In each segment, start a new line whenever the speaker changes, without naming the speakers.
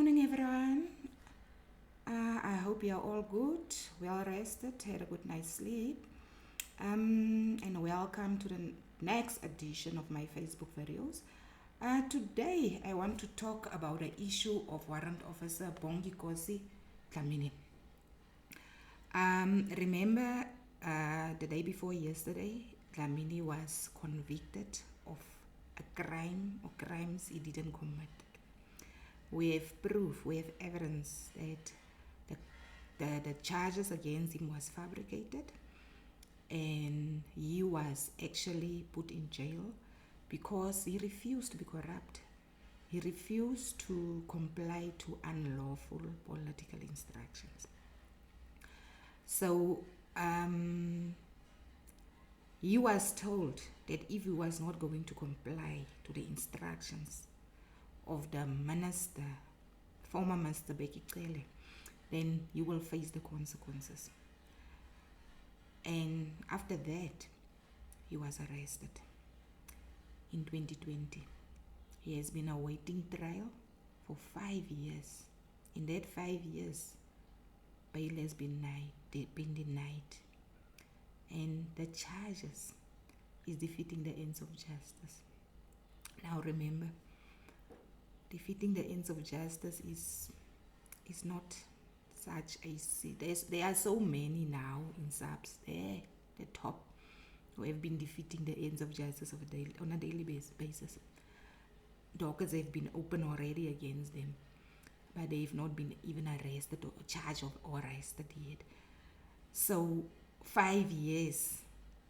morning, everyone. I hope you're all good, well rested, had a good night's sleep. And welcome to the next edition of my Facebook videos. Today, I want to talk about the issue of Warrant Officer Bonginkosi Dlamini. Remember, the day before yesterday, Dlamini was convicted of a crime or crimes he didn't commit. We have proof, we have evidence that the charges against him was fabricated, and he was actually put in jail because he refused to be corrupt. He refused to comply to unlawful political instructions. So he was told that if he was not going to comply to the instructions of the minister, former Minister Bonginkosi, then you will face the consequences. And after that, he was arrested in 2020. He has been awaiting trial for 5 years. In that 5 years, bail has been denied. And the charges is defeating the ends of justice. Now remember, defeating the ends of justice is not such a... There are so many now in SAPS there, the top, who have been defeating the ends of justice on a daily basis. Dockets have been open already against them, but they have not been even arrested or charged or arrested yet. So 5 years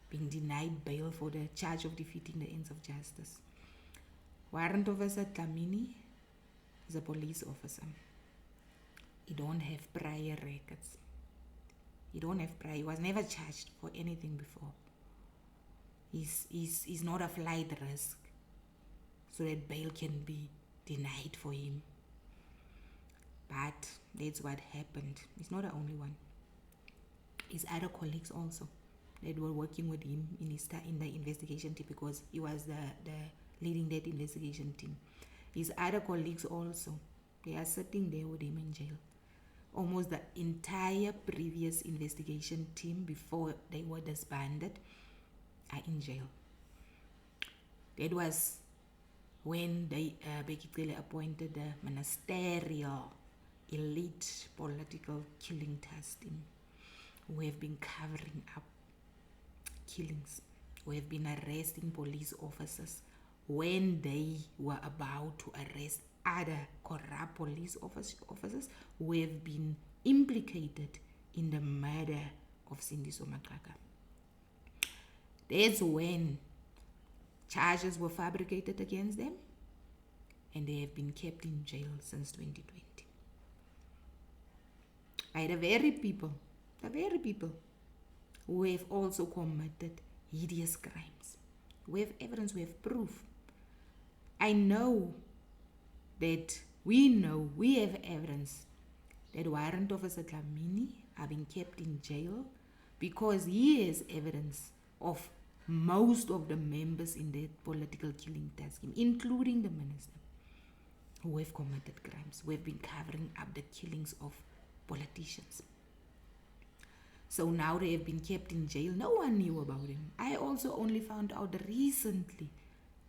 being denied bail for the charge of defeating the ends of justice. Warrant Officer Dlamini is a police officer. He don't have prior records. He was never charged for anything before. He's not a flight risk, so that bail can be denied for him. But that's what happened. He's not the only one. His other colleagues also that were working with him in the investigation team, because he was the leading that investigation team. His other colleagues also, they are sitting there with him in jail. Almost the entire previous investigation team before they were disbanded are in jail. That was when they Bonginkosi appointed the ministerial elite political killing task team, who have been covering up killings, who have been arresting police officers when they were about to arrest other corrupt police officers who have been implicated in the murder of Sindiso Matraka. That's when charges were fabricated against them, and they have been kept in jail since 2020 by the very people who have also committed hideous crimes. We have evidence, we have proof. I know that we have evidence that Warrant Officer Dlamini are being kept in jail because he has evidence of most of the members in the political killing task team, including the minister, who have committed crimes, who have been covering up the killings of politicians. So now they have been kept in jail. No one knew about him. I also only found out recently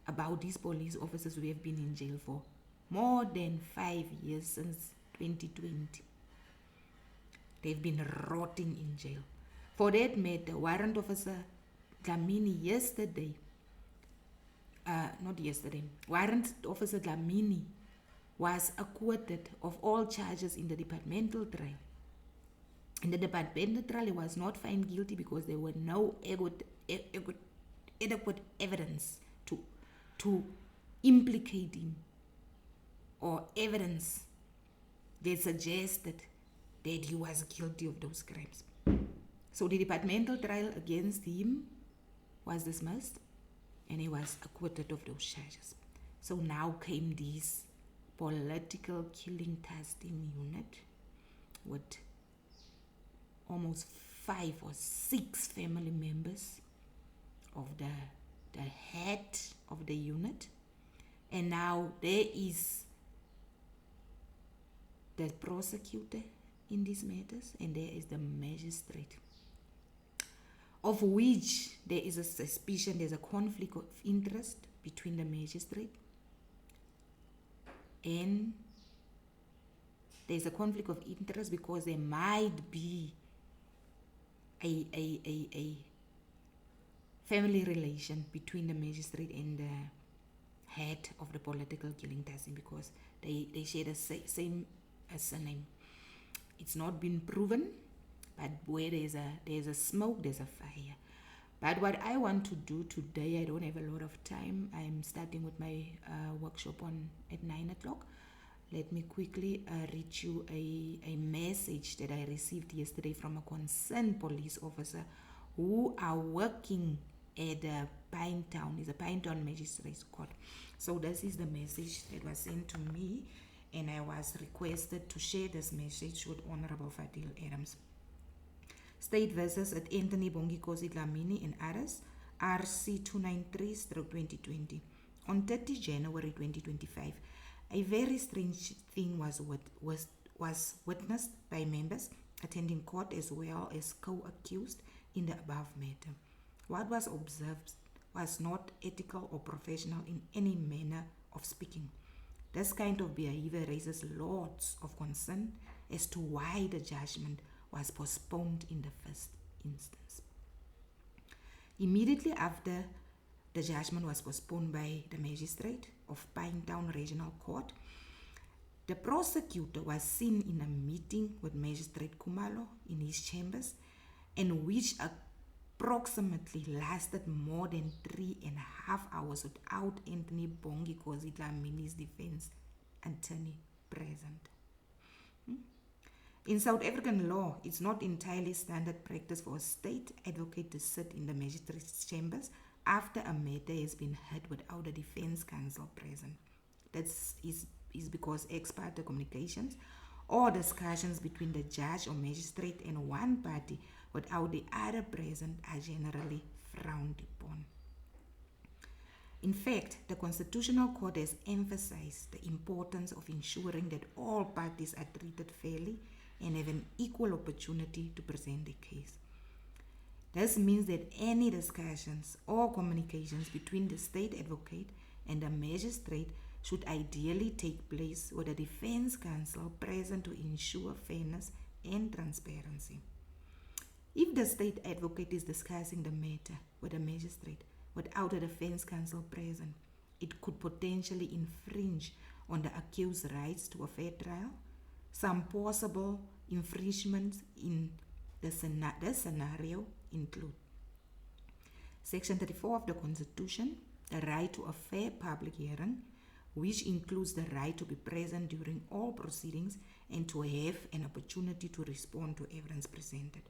about these police officers who have been in jail for more than 5 years, since 2020. They've been rotting in jail. For that matter, Warrant Officer Dlamini Warrant Officer Dlamini was acquitted of all charges in the departmental trial. In the departmental trial, he was not found guilty because there were no adequate evidence to implicate him, or evidence that suggested that he was guilty of those crimes. So the departmental trial against him was dismissed, and he was acquitted of those charges. So now came this political killing task team unit with almost 5 or 6 family members of the head of the unit. And now there is the prosecutor in these matters, and there is the magistrate, of which there is a suspicion, there's a conflict of interest between the magistrate, and there's a conflict of interest because there might be a family relation between the magistrate and the head of the political killing task, because they share the same surname. It's not been proven, but where there's a smoke, there's a fire. But what I want to do today, I don't have a lot of time. I'm starting with my workshop at 9 o'clock. Let me quickly read you a message that I received yesterday from a concerned police officer who are working at Pinetown. It's a Pinetown Magistrates Court. So this is the message that was sent to me, and I was requested to share this message with Honorable Fadil Adams. State versus at Anthony Bonginkosi Dlamini and others, RC 293/2020. On 30 January 2025, a very strange thing was witnessed by members attending court as well as co-accused in the above matter. What was observed was not ethical or professional in any manner of speaking. This kind of behavior raises lots of concern as to why the judgment was postponed in the first instance. Immediately after the judgment was postponed by the magistrate of Pinetown Regional Court, the prosecutor was seen in a meeting with Magistrate Kumalo in his chambers, and which approximately lasted more than 3.5 hours without Anthony Bonginkosi Dlamini's defense attorney present. In South African law, it's not entirely standard practice for a state advocate to sit in the magistrate's chambers after a matter has been heard without a defense counsel present. That is because ex parte communications or discussions between the judge or magistrate and one party without the other present are generally frowned upon. In fact, the Constitutional Court has emphasized the importance of ensuring that all parties are treated fairly and have an equal opportunity to present their case. This means that any discussions or communications between the state advocate and the magistrate should ideally take place with the defense counsel present to ensure fairness and transparency. If the state advocate is discussing the matter with the magistrate without a defense counsel present, it could potentially infringe on the accused's rights to a fair trial. Some possible infringements in this scenario include Section 34 of the Constitution, the right to a fair public hearing, which includes the right to be present during all proceedings and to have an opportunity to respond to evidence presented.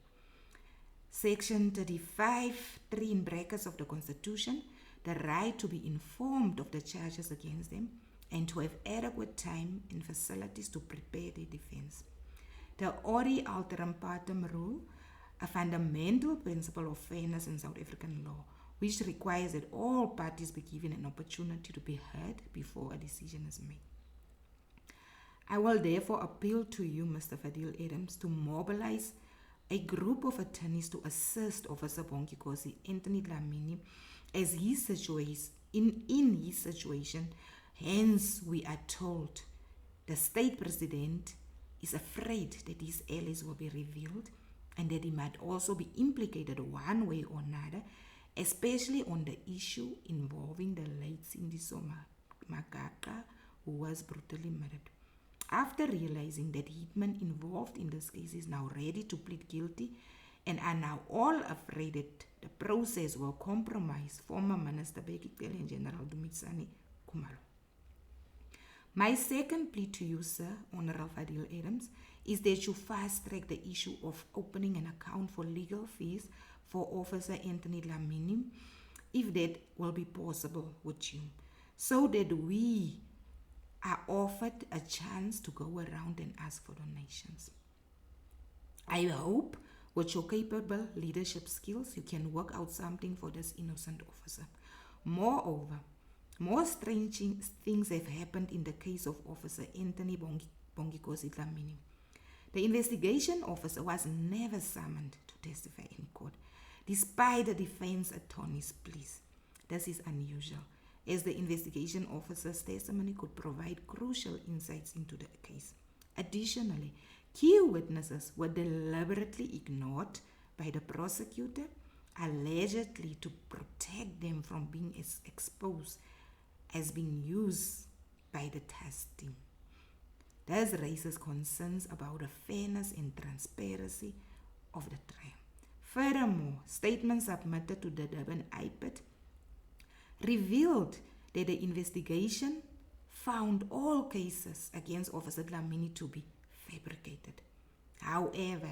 Section 35(3) in brackets of the Constitution, the right to be informed of the charges against them and to have adequate time and facilities to prepare their defense. The ori alteram partem rule, a fundamental principle of fairness in South African law, which requires that all parties be given an opportunity to be heard before a decision is made. I will therefore appeal to you, Mr. Fadil Adams, to mobilize a group of attorneys to assist Officer Bonginkosi Anthony Dlamini as his situation, in his situation. Hence, we are told the state president is afraid that his allies will be revealed and that he might also be implicated one way or another, especially on the issue involving the late Sindiso Magaqa, who was brutally murdered. After realizing that hitmen involved in this case is now ready to plead guilty and are now all afraid that the process will compromise former Minister Bekele and General Dumisani Kumalo. My second plea to you, sir, Honorable Fadil Adams, is that you fast-track the issue of opening an account for legal fees for Officer Anthony Dlamini, if that will be possible with you, so that we are offered a chance to go around and ask for donations. I hope with your capable leadership skills, you can work out something for this innocent officer. Moreover, More strange things have happened in the case of Officer Anthony Bonginkosi Dlamini. The investigation officer was never summoned to testify in court, despite the defense attorney's pleas. This is unusual, as the investigation officer's testimony could provide crucial insights into the case. Additionally, key witnesses were deliberately ignored by the prosecutor, allegedly to protect them from being exposed as being used by the testing. This raises concerns about the fairness and transparency of the trial. Furthermore, statements submitted to the Durban IPID revealed that the investigation found all cases against Officer Dlamini to be fabricated. However,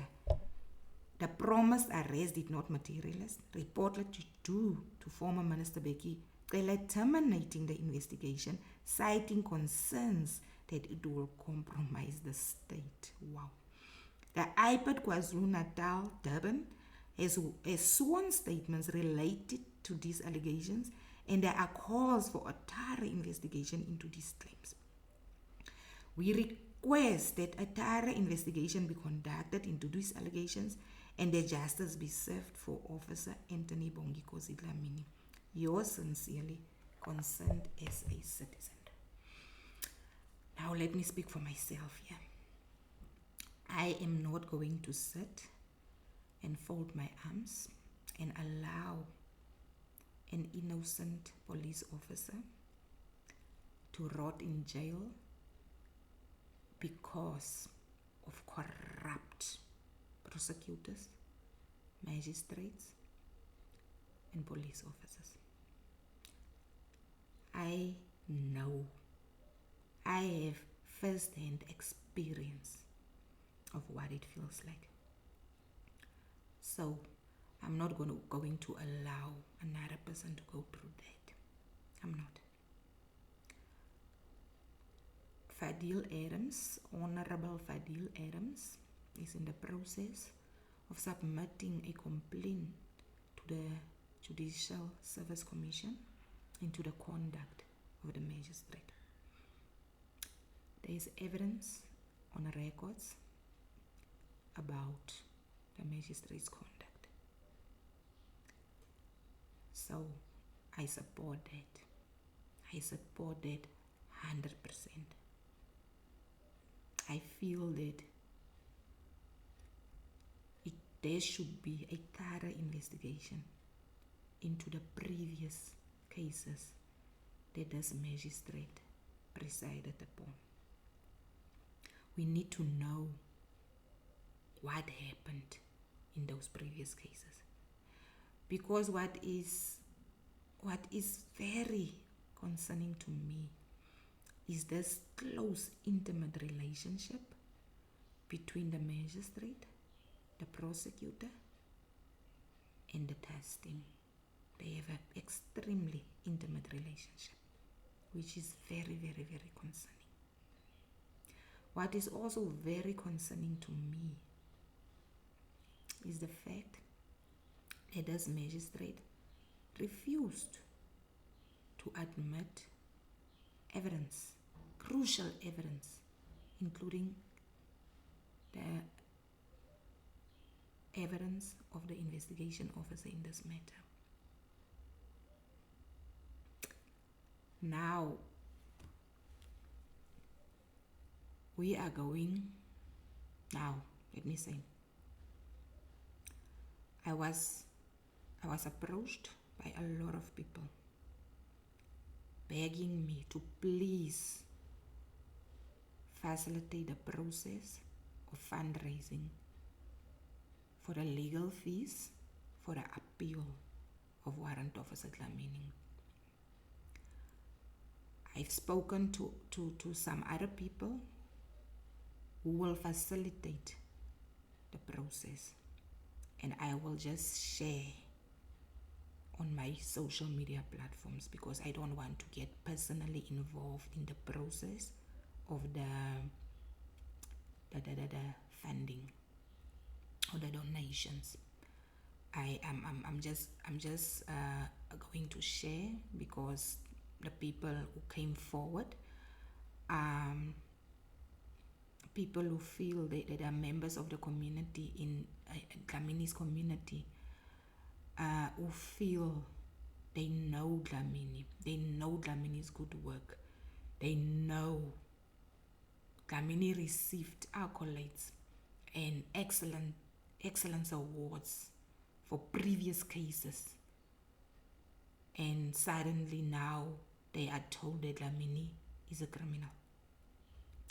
the promised arrest did not materialize, reportedly due to former Minister Becky Cele terminating the investigation, citing concerns that it will compromise the state. Wow. The IPID KwaZulu-Natal Durban has sworn statements related to these allegations, and there are calls for a thorough investigation into these claims. We request that a thorough investigation be conducted into these allegations and that justice be served for Officer Anthony Bonginkosi Dlamini. Yours sincerely, concerned as a citizen. Now let me speak for myself here. I am not going to sit and fold my arms and allow an innocent police officer to rot in jail because of corrupt prosecutors, magistrates, and police officers. I know, I have first-hand experience of what it feels like. So I'm not going to allow another person to go through that. I'm not. Fadil Adams, Honorable Fadil Adams, is in the process of submitting a complaint to the Judicial Service Commission into the conduct of the magistrate. There is evidence on records about the magistrate's conduct. So I support that. I support that 100%. I feel that there should be a thorough investigation into the previous cases that this magistrate presided upon. We need to know what happened in those previous cases, because what is very concerning to me is this close, intimate relationship between the magistrate, the prosecutor, and the testing. They have an extremely intimate relationship, which is very, very, very concerning. What is also very concerning to me is the fact that this magistrate refused to admit evidence, crucial evidence, including the evidence of the investigation officer in this matter. Now, we are going, let me say, I was approached by a lot of people begging me to please facilitate the process of fundraising for the legal fees for the appeal of Warrant Officer Dlamini. I've spoken to some other people who will facilitate the process, and I will just share on my social media platforms because I don't want to get personally involved in the process of the funding or the donations. I'm just going to share because the people who came forward, um, people who feel that they are members of the community in Dlamini's community, who feel they know Dlamini, they know Dlamini's good work, they know Dlamini received accolades and excellence awards for previous cases, and suddenly now they are told that Dlamini is a criminal.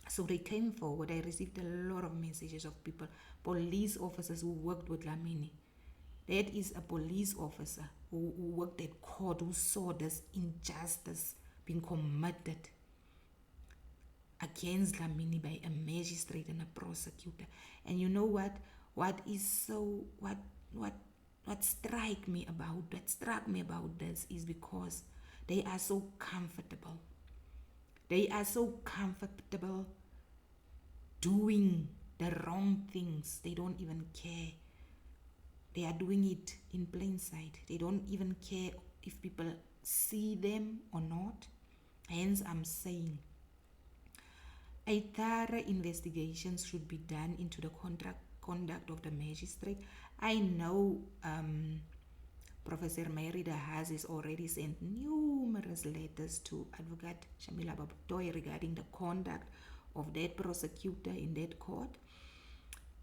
So they came forward. I received a lot of messages of people, police officers who worked with Dlamini. That is a police officer who worked at court, who saw this injustice being committed against Dlamini by a magistrate and a prosecutor. And you know what? What struck me about this is because they are so comfortable. They are so comfortable doing the wrong things. They don't even care. They are doing it in plain sight. They don't even care if people see them or not. Hence, I'm saying a thorough investigation should be done into the conduct of the magistrate. I know Professor Mary De Haas has already sent numerous letters to Advocate Shamila Babutoy regarding the conduct of that prosecutor in that court.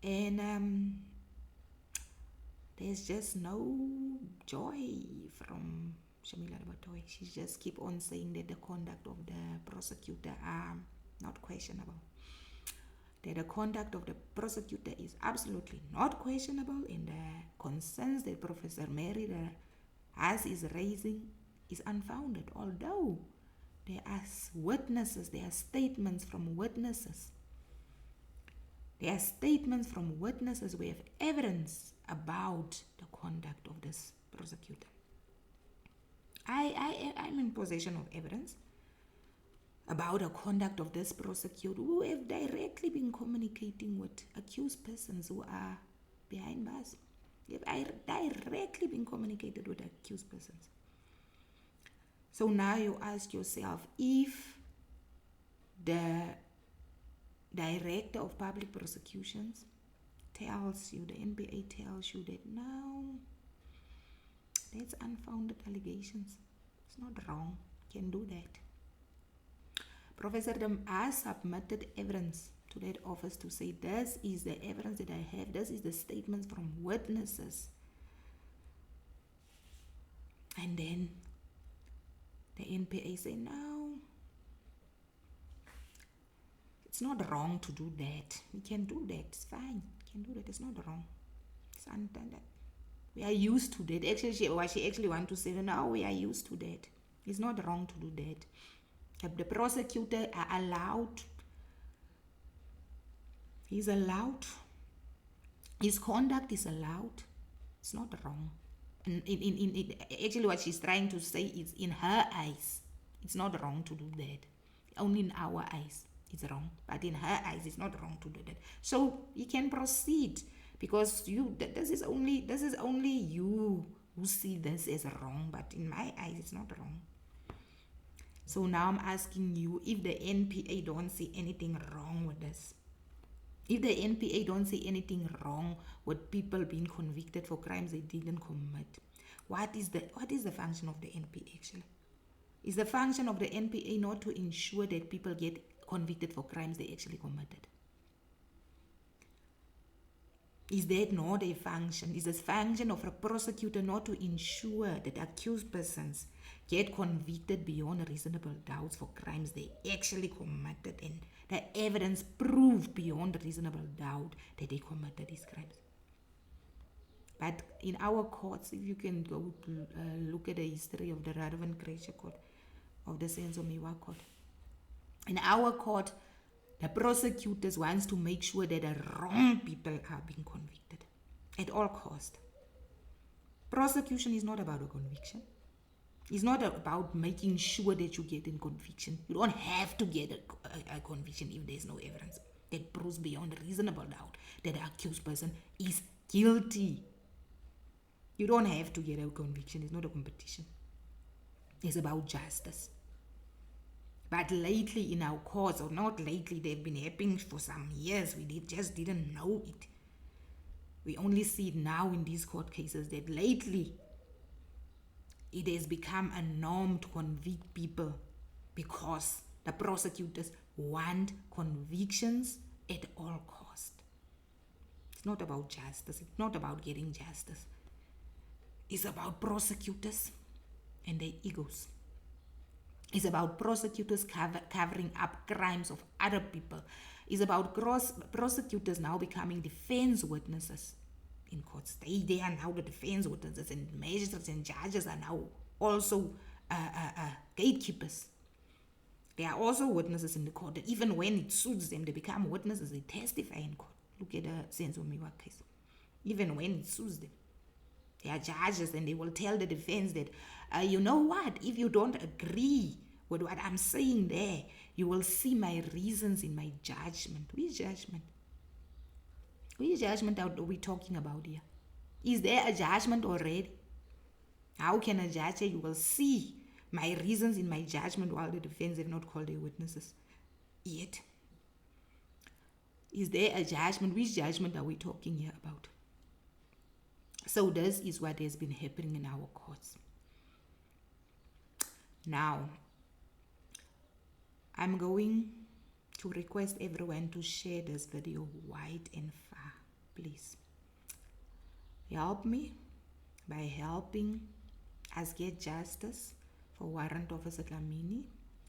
And there's just no joy from Shamila Babutoy. She just keep on saying that the conduct of the prosecutor are not questionable. That the conduct of the prosecutor is absolutely not questionable, and the concerns that Professor Mary De Haas is raising is unfounded, although there are witnesses, there are statements from witnesses. There are statements from witnesses who have evidence about the conduct of this prosecutor. I'm in possession of evidence about the conduct of this prosecutor who have directly been communicating with accused persons who are behind bars. They have directly been communicated with accused persons. So now you ask yourself, if the director of public prosecutions tells you, the NPA tells you that no, that's unfounded allegations, it's not wrong, can do that. Professor Dem has submitted evidence to that office to say, this is the evidence that I have, this is the statements from witnesses. And then the NPA say, no, it's not wrong to do that. We can do that, it's fine, we can do that, it's not wrong. It's unintended. We are used to that. Actually, she actually want to say, no, we are used to that. It's not wrong to do that. The prosecutor are allowed, he's allowed, his conduct is allowed, it's not wrong. And actually what she's trying to say is, in her eyes, it's not wrong to do that. Only in our eyes, it's wrong. But in her eyes, it's not wrong to do that. So you can proceed, because this is only you who see this as wrong, but in my eyes, it's not wrong. So now I'm asking you, if the NPA don't see anything wrong with this, if the NPA don't see anything wrong with people being convicted for crimes they didn't commit, what is the function of the NPA actually? Is the function of the NPA not to ensure that people get convicted for crimes they actually committed? Is that not a function? Is the function of a prosecutor not to ensure that accused persons get convicted beyond reasonable doubts for crimes they actually committed, and the evidence proved beyond reasonable doubt that they committed these crimes? But in our courts, if you can go to look at the history of the relevant Croatia court, of the Senzomiwa court, in our court, the prosecutors wants to make sure that the wrong people are being convicted at all cost. Prosecution is not about a conviction. It's not about making sure that you get in conviction. You don't have to get a conviction if there's no evidence that proves beyond reasonable doubt that the accused person is guilty. You don't have to get a conviction. It's not a competition. It's about justice. But lately in our courts, or not lately, they've been happening for some years. We just didn't know it. We only see it now in these court cases that lately it has become a norm to convict people because the prosecutors want convictions at all cost. It's not about justice. It's not about getting justice. It's about prosecutors and their egos. It's about prosecutors covering up crimes of other people. It's about prosecutors now becoming defense witnesses in courts. They are now the defense witnesses, and magistrates and judges are now also gatekeepers. They are also witnesses in the court. And even when it suits them, they become witnesses. They testify in court. Look at the Senzomiwa case. Even when it suits them, they are judges, and they will tell the defense that, you know what, if you don't agree with what I'm saying there, you will see my reasons in my judgment. Which judgment? Which judgment are we talking about here? Is there a judgment already? How can a judge say you will see my reasons in my judgment while the defense have not called their witnesses yet? Is there a judgment? Which judgment are we talking here about? So this is what has been happening in our courts. Now, I'm going to request everyone to share this video wide and far, please. Help me by helping us get justice for Warrant Officer Dlamini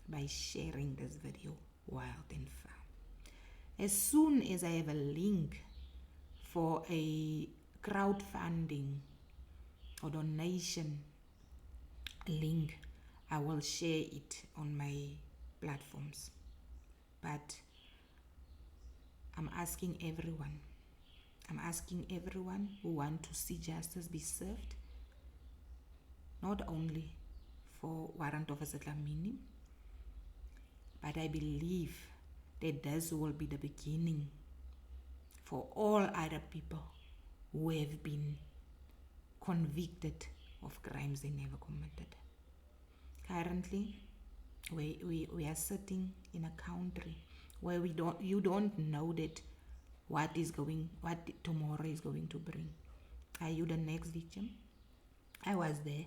by sharing this video wide and far. As soon as I have a link for a crowdfunding or donation link, I will share it on my platforms. But I'm asking everyone who want to see justice be served, not only for Warrant Officer Dlamini, but I believe that this will be the beginning for all other people who have been convicted of crimes they never committed. Currently, we are sitting in a country where you don't know that what tomorrow is going to bring. Are you the next victim? I was there.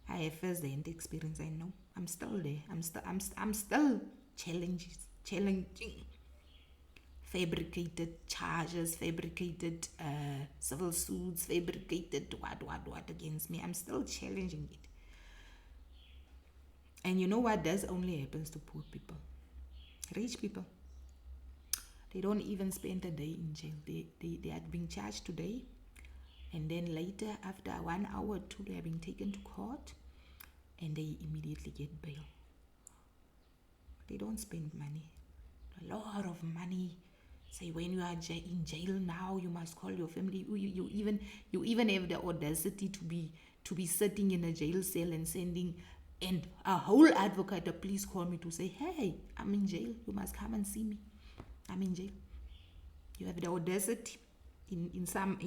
I have first-hand experience. I know. I'm still there. I'm still challenging fabricated charges, fabricated civil suits, fabricated what against me. I'm still challenging it. And you know what? This only happens to poor people. Rich people, they don't even spend a day in jail. They are being charged today, and then later, after 1 hour or 2, they are being taken to court, and they immediately get bail. They don't spend money, a lot of money. Say when you are in jail now, you must call your family. You even have the audacity to be sitting in a jail cell and sending and a whole advocate, a police call me to say, hey, I'm in jail. You must come and see me. I'm in jail. You have the audacity. In some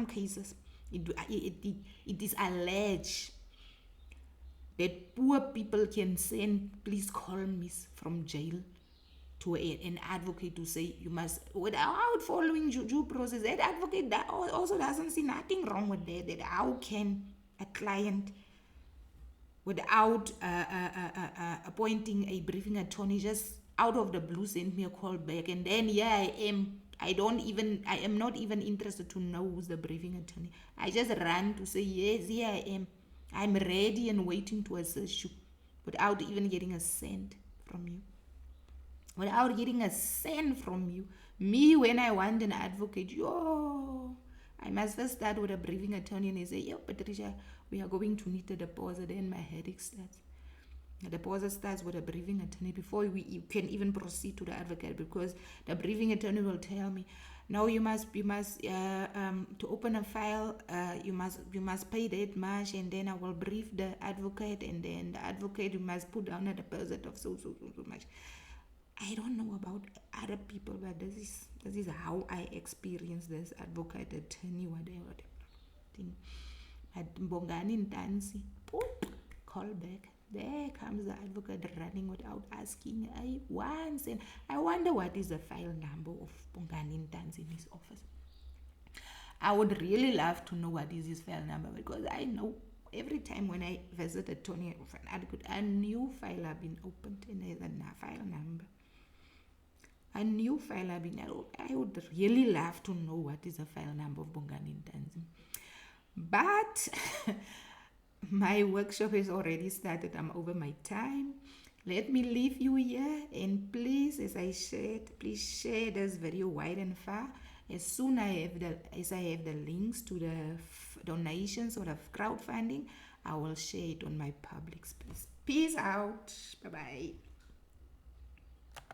cases, it is alleged that poor people can send, please call me from jail, to an advocate to say you must, without following due process. That advocate that also doesn't see nothing wrong with that how can a client, without appointing a briefing attorney, just out of the blue send me a call back, and then I am not even interested to know who's the briefing attorney. I just ran to say, yes, here I am. I'm ready and waiting to assist you, without even getting a cent from you. Without getting a cent from you. Me, when I want an advocate, I must first start with a briefing attorney, and they say, yo, Patricia, we are going to need a deposit. Then my headache starts. The deposit starts with a briefing attorney before you can even proceed to the advocate, because the briefing attorney will tell me, no, you must to open a file, you must pay that much, and then I will brief the advocate, and then the advocate, you must put down a deposit of so much. I don't know about other people, but this is how I experience this advocate, attorney, whatever thing. At Mbongani Ntansi, call back. There comes the advocate running without asking once. And I wonder what is the file number of Bongani Ntanzi's office. I would really love to know what is his file number, because I know every time when I visit a Tony of an advocate, a new file has been opened and there's a file number. A new file has been. I would really love to know what is the file number of Bongani Ntanzi. But my workshop has already started. I'm over my time. Let me leave you here, and please, as I shared, please share this video wide and far. As soon as I have the links to the donations or the crowdfunding, I will share it on my public space. Peace out. Bye-bye.